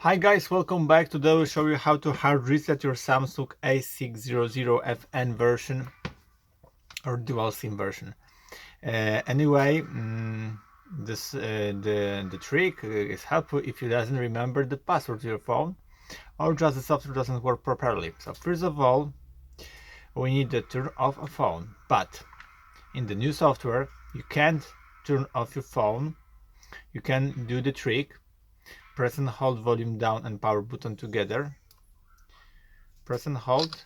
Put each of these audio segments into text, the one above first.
Hi guys, welcome back. Today we'll show you how to hard reset your Samsung A600FN version or dual SIM version. Anyway, the trick is helpful if you doesn't remember the password to your phone or just the software doesn't work properly. So first of all, we need to turn off a phone, but in the new software you can't turn off your phone. You can do the trick. Press and hold volume down and power button together. Press and hold.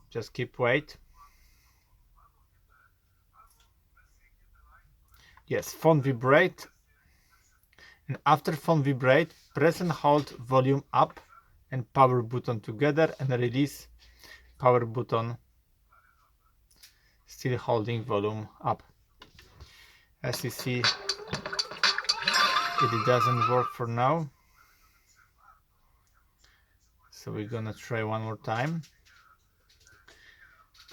Just keep wait. Yes, phone vibrate. And after phone vibrate, press and hold volume up and power button together and release power button, still holding volume up. As you see, it doesn't work for now. So we're gonna try one more time.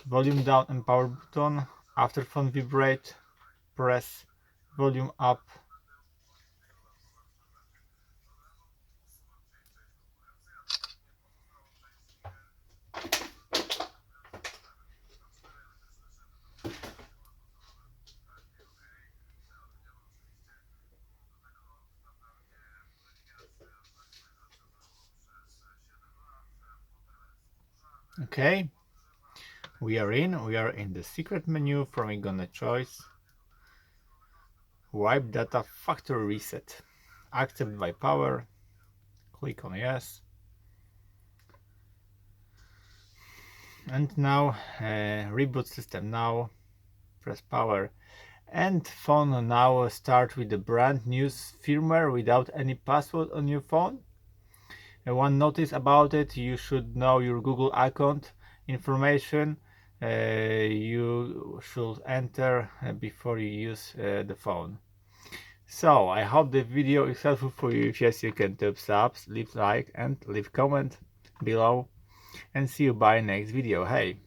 Volume down and power button. After phone vibrate, press volume up. Okay, we are in the secret menu. From we're gonna choose wipe data factory reset. Accept by power. Click on yes. And now reboot system now. Press power. And phone now start with the brand new firmware without any password on your phone. And one notice about it, you should know your Google account information. You should enter before you use the phone. So I hope the video is helpful for you. If yes, you can thumbs up, leave like and leave comment below, and see you by next video. Hey.